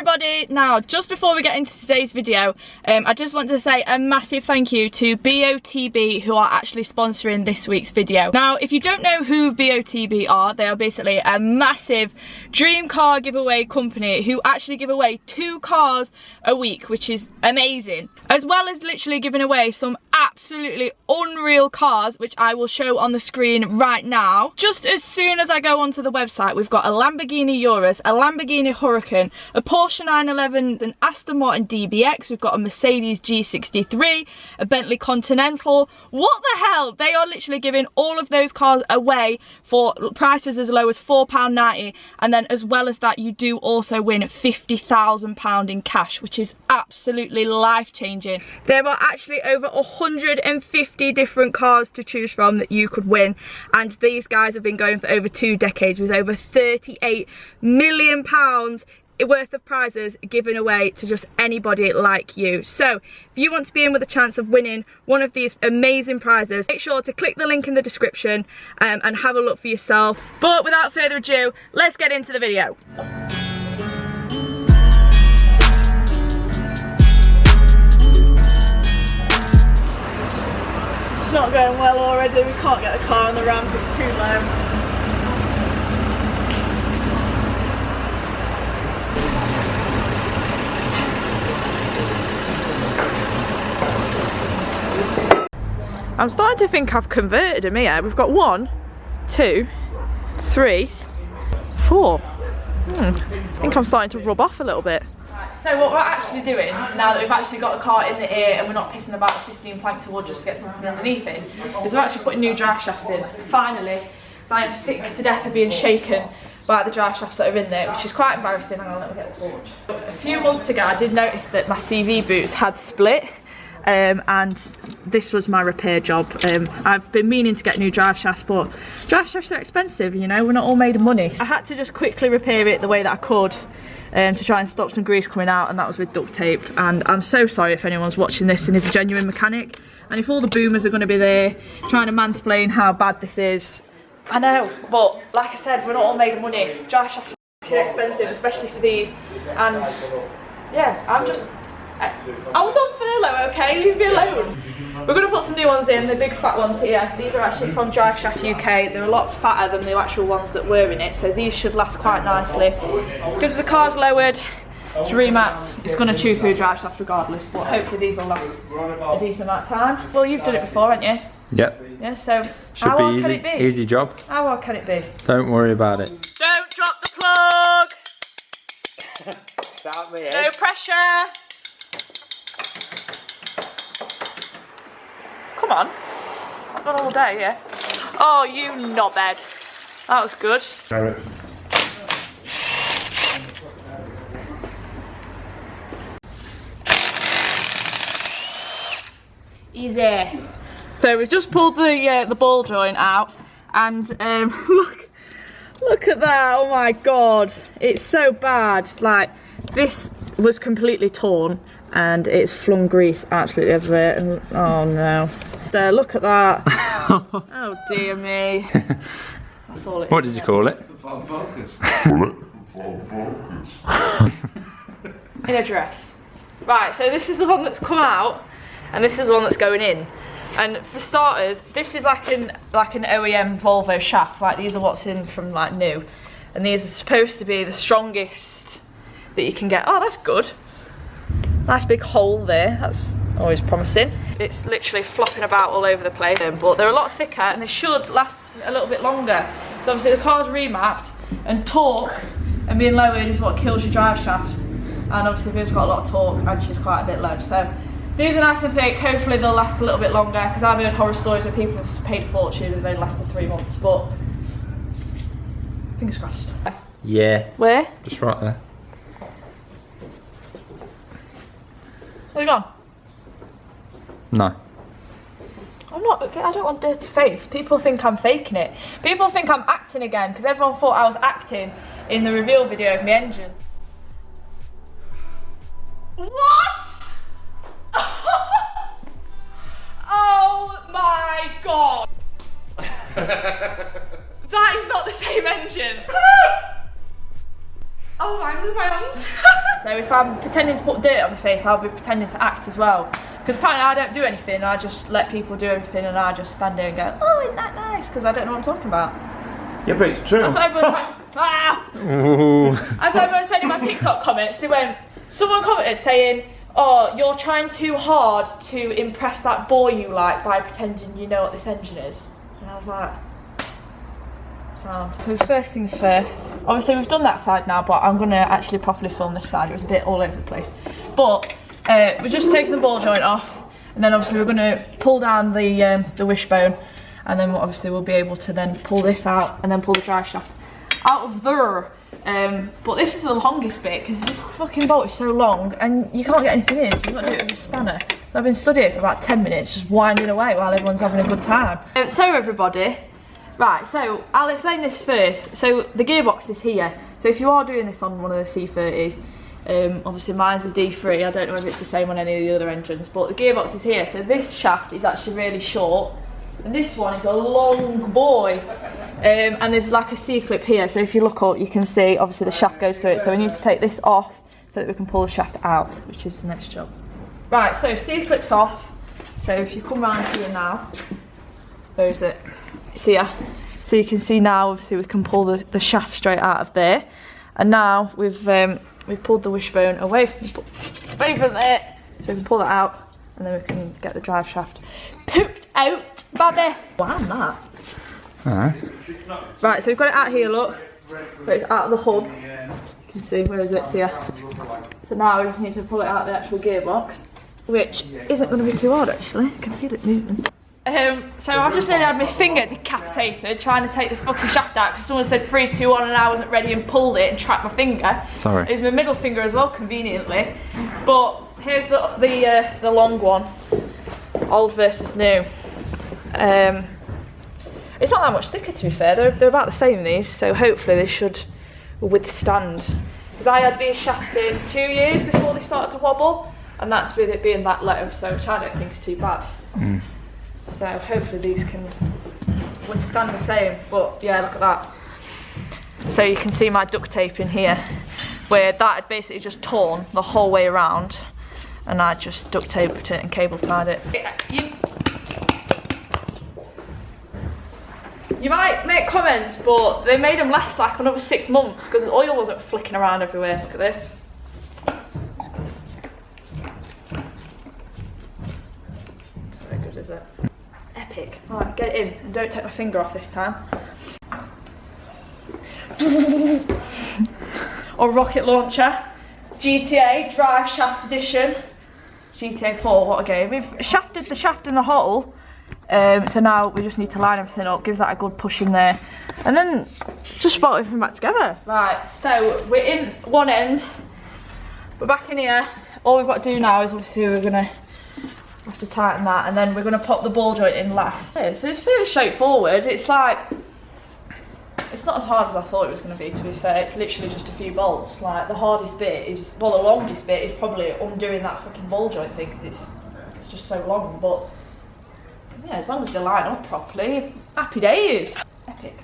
everybody. Now, just before we get into today's video, I just want to say a massive thank you to Botb, who are actually sponsoring this week's video. Now, if you don't know who Botb are, they are basically a massive dream car giveaway company who actually give away 2 cars a week, which is amazing. As well as literally giving away some absolutely unreal cars, which I will show on the screen right now. Just as soon as I go onto the website, we've got a Lamborghini Urus, a Lamborghini Huracan, a Porsche 911, an Aston Martin DBX, we've got a Mercedes G63, a Bentley Continental. What the hell? They are literally giving all of those cars away for prices as low as £4.90, and then as well as that, you do also win £50,000 in cash, which is absolutely life-changing. There are actually over 150 different cars to choose from that you could win, and these guys have been going for over 2 decades with over £38 million worth of prizes given away to just anybody like you. So if you want to be in with a chance of winning one of these amazing prizes, make sure to click the link in the description and have a look for yourself. But without further ado, let's get into the video. It's not going well already. We can't get the car on the ramp, it's too low. I'm starting to think I've converted them here. We've got 1, 2, 3, 4. I think I'm starting to rub off a little bit. So what we're actually doing, now that we've actually got the car in the air and we're not pissing about 15 planks of wood just to get something underneath it, is we're actually putting new drive shafts in. Finally, I am sick to death of being shaken by the drive shafts that are in there, which is quite embarrassing. Hang on, let me get the torch. A few months ago I did notice that my CV boots had split. And this was my repair job. I've been meaning to get new drive shafts, but drive shafts are expensive, you know, we're not all made of money. I had to just quickly repair it the way that I could to try and stop some grease coming out, and that was with duct tape. And I'm so sorry if anyone's watching this and is a genuine mechanic, and if all the boomers are going to be there trying to mansplain how bad this is. I know, but like I said, we're not all made of money. Drive shafts are expensive, especially for these, and yeah, I was on furlough, okay? Leave me alone. We're going to put some new ones in, the big fat ones here. These are actually from Driveshaft UK. They're a lot fatter than the actual ones that were in it, so these should last quite nicely. Because the car's lowered, it's remapped, it's going to chew through drive shafts regardless, but hopefully these will last a decent amount of time. Well, you've done it before, haven't you? Yep. Yeah, so should how be hard easy. can it be? Easy job. How hard can it be? Don't worry about it. Don't drop the plug! Start me, No pressure! Come on, I've got all day, yeah? Oh, you knobhead. That was good. Easy. So we've just pulled the ball joint out, and look at that. Oh my god, it's so bad. Like, this was completely torn and it's flung grease absolutely everywhere, and oh no. There, look at that. Oh dear me. That's all it is. What did you call it? In a dress. Right, so this is the one that's come out, and this is the one that's going in. And for starters, this is like an OEM Volvo shaft. Like, these are what's in from like new, and these are supposed to be the strongest that you can get. Oh, that's good. Nice big hole there, that's always promising. It's literally flopping about all over the place, but they're a lot thicker and they should last a little bit longer. So obviously the car's remapped, and torque and being lowered is what kills your drive shafts. And obviously Viv's got a lot of torque and she's quite a bit low. So these are nice and thick, hopefully they'll last a little bit longer, because I've heard horror stories where people have paid a fortune and they lasted 3 months, but fingers crossed. Yeah. Where? Just right there. Are you gone? No. I'm not, I don't want dirty face. People think I'm faking it. People think I'm acting again, because everyone thought I was acting in the reveal video of my engines. What? Oh my god! That is not the same engine. Oh my, with my hands. So if I'm pretending to put dirt on my face, I'll be pretending to act as well. Because apparently I don't do anything, I just let people do everything and I just stand there and go, oh, isn't that nice? Because I don't know what I'm talking about. Yeah, but it's true. That's what everyone's like, ah! That's what everyone said in my TikTok comments. They went, someone commented saying, oh, you're trying too hard to impress that boy you like by pretending you know what this engine is. And I was like, sound. So first things first, obviously we've done that side now, but I'm going to actually properly film this side. It was a bit all over the place. But we're just taking the ball joint off, and then obviously we're going to pull down the wishbone, and then obviously we'll be able to then pull this out and then pull the drive shaft out of there. But this is the longest bit because this fucking bolt is so long and you can't get anything in, so you've got to do it with a spanner. So I've been studying for about 10 minutes just winding away while everyone's having a good time. So everybody, right, so I'll explain this first. So the gearbox is here. So if you are doing this on one of the C30s, obviously mine's the D3, I don't know if it's the same on any of the other engines, but the gearbox is here. So this shaft is actually really short and this one is a long boy, and there's like a C-clip here, so if you look up you can see obviously the shaft goes through it, so we need to take this off so that we can pull the shaft out, which is the next job. Right, so C-clip's off, so if you come round here now, where is it? It's here. So you can see now obviously we can pull the shaft straight out of there, and now we've pulled the wishbone away from there, so we can pull that out and then we can get the drive shaft pooped out, baby. Wow, that. Alright. Right, so we've got it out here, look. So it's out of the hub. You can see, where is it? It's here. So now we just need to pull it out of the actual gearbox, which isn't going to be too hard actually. I can feel it moving. So I've just nearly had my finger decapitated trying to take the fucking shaft out because someone said 3, 2, 1 and I wasn't ready and pulled it and trapped my finger. Sorry. It was my middle finger as well, conveniently. But here's the long one. Old versus new. It's not that much thicker to be fair, they're about the same these, so hopefully they should withstand. Because I had these shafts in 2 years before they started to wobble, and that's with it being that low, so which I don't think is too bad. So hopefully these can withstand the same, but yeah, look at that. So you can see my duct tape in here, where that had basically just torn the whole way around, and I just duct taped it and cable tied it. You might make comments, but they made them last like another 6 months because the oil wasn't flicking around everywhere. Look at this. It's not very good, is it? Epic. Alright, get it in and don't take my finger off this time. Or rocket launcher. GTA Driveshaft edition. GTA 4, what a game. We've shafted the shaft in the hole. So now we just need to line everything up, give that a good push in there, and then just bolt everything back together. Right, so we're in one end, we're back in here. All we've got to do now is obviously we're gonna have to tighten that, and then we're gonna pop the ball joint in last. So it's fairly straightforward. It's like, it's not as hard as I thought it was gonna be, to be fair. It's literally just a few bolts. Like the hardest bit is, well, the longest bit is probably undoing that fucking ball joint thing because it's just so long, but yeah, as long as they line up properly, happy days. Epic.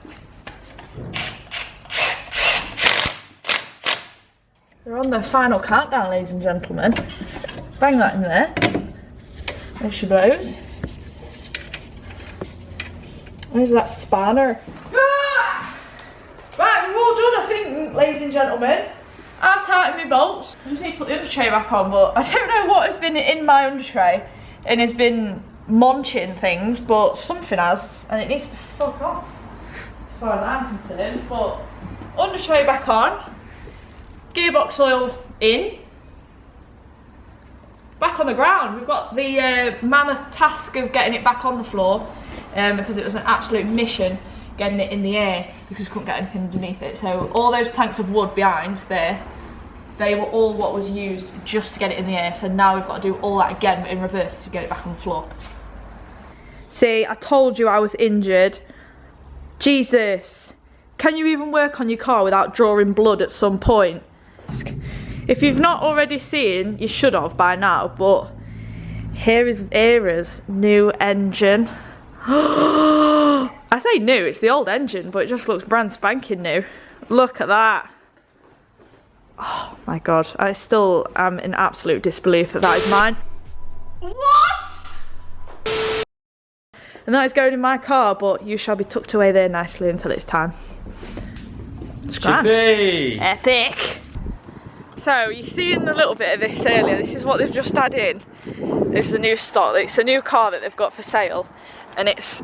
We're on the final countdown, ladies and gentlemen. Bang that in there. There she blows. Where's that spanner? Ah! Right, we're all done, I think, ladies and gentlemen. I've tightened my bolts. I just need to put the under tray back on, but I don't know what has been in my under tray and has been munching things, but something has, and it needs to fuck off as far as I'm concerned. But under tray back on, gearbox oil in, back on the ground. We've got the mammoth task of getting it back on the floor because it was an absolute mission getting it in the air because we couldn't get anything underneath it. So all those planks of wood behind there, they were all what was used just to get it in the air. So now we've got to do all that again but in reverse to get it back on the floor. See, I told you I was injured. Jesus. Can you even work on your car without drawing blood at some point? If you've not already seen, you should have by now, but here is Era's new engine. I say new, it's the old engine, but it just looks brand spanking new. Look at that. Oh my god, I still am in absolute disbelief that that is mine. What? And that is going in my car, but you shall be tucked away there nicely until it's time. Chippy! Epic! So, you seen a little bit of this earlier. This is what they've just had in. This is a new stock. It's a new car that they've got for sale. And it's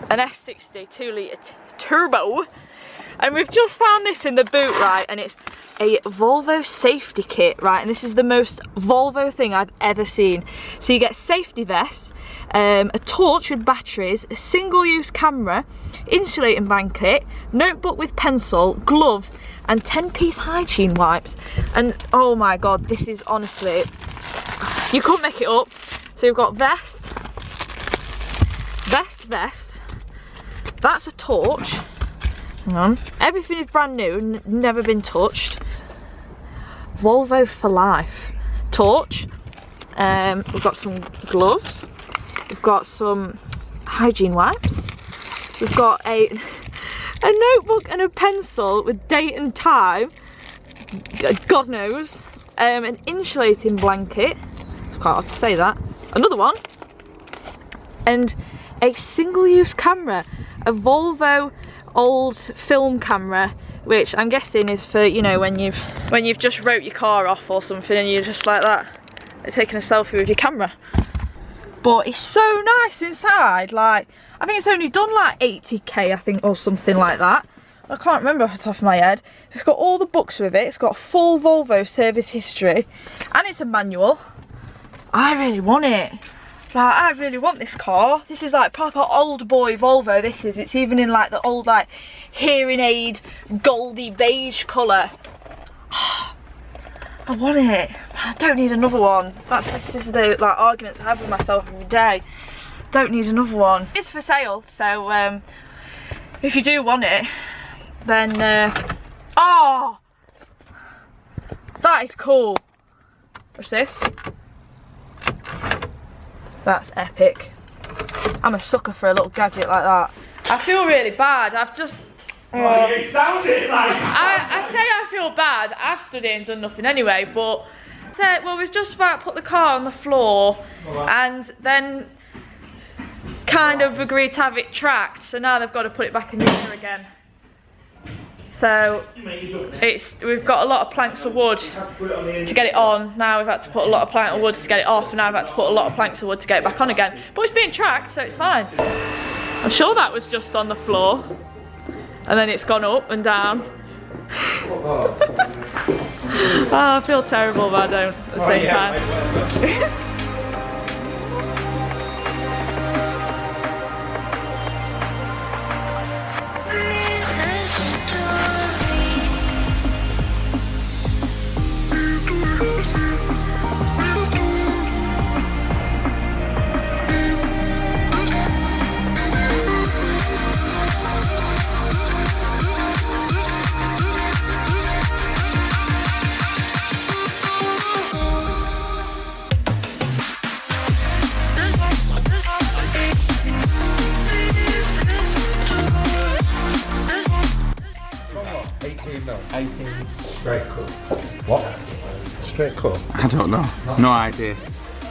an S60 2-litre turbo. And we've just found this in the boot, right? And it's a Volvo safety kit, right? And this is the most Volvo thing I've ever seen. So you get safety vests, a torch with batteries, a single-use camera, insulating blanket, notebook with pencil, gloves, and 10-piece hygiene wipes. And oh my god, this is honestly, you couldn't make it up. So you've got vest, that's a torch. Hang on. Everything is brand new, never been touched. Volvo for life. Torch. We've got some gloves. We've got some hygiene wipes. We've got a notebook and a pencil with date and time. God knows. An insulating blanket. It's quite hard to say that. Another one. And a single-use camera. A Volvo old film camera, which I'm guessing is for, you know, when you've just wrote your car off or something and you're just like that, taking a selfie with your camera. But it's so nice inside. Like, I think it's only done like 80k, I think, or something like that. I can't remember off the top of my head. It's got all the books with it. It's got full Volvo service history, and it's a manual. I really want it. Like, I really want this car. This is like proper old boy Volvo, this is. It's even in like the old like hearing aid goldy beige colour. I want it. I don't need another one. This is the like arguments I have with myself every day. Don't need another one. It's for sale, so if you do want it, then oh, that is cool. What's this? That's epic. I'm a sucker for a little gadget like that. I feel really bad. I've just... Oh, you sounded like... I say I feel bad. I've stood here and done nothing anyway, but... Well, we've just about put the car on the floor and then kind of agreed to have it tracked, so now they've got to put it back in the air again. So we've got a lot of planks of wood to get it on. Now we've had to put a lot of planks of wood to get it off, and now I've had to put a lot of planks of wood to get it back on again. But it's being tracked, so it's fine. I'm sure that was just on the floor, and then it's gone up and down. Oh, I feel terrible, but I don't at the same time. Straight cut. What? Straight cut? I don't know. No idea.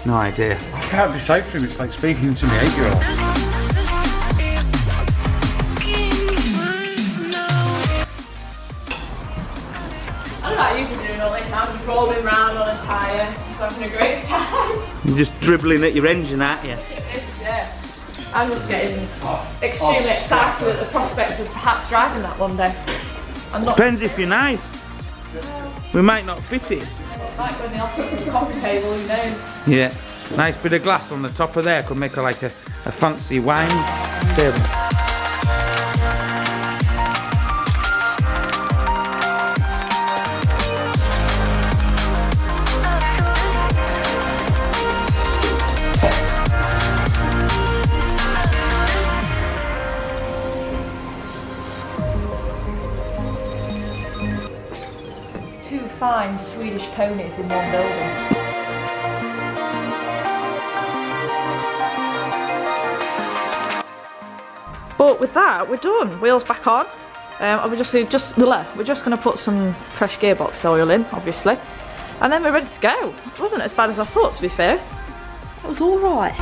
No idea. I can't decipher him. It's like speaking to me 8-year-old. I don't know what you're doing all this. I'm just rolling around on a tyre, just having a great time. You're just dribbling at your engine, aren't you? Yeah. I'm just getting extremely excited at the prospects of perhaps driving that one day. I'm not. Depends if you're nice. We might not fit it. Might go in the office at the coffee table, who knows? Yeah. Nice bit of glass on the top of there could make like a fancy wine table. Two fine Swedish ponies in one building. But with that, we're done. Wheels back on. Obviously, we're just going to put some fresh gearbox oil in, obviously, and then we're ready to go. It wasn't as bad as I thought, to be fair. It was all right.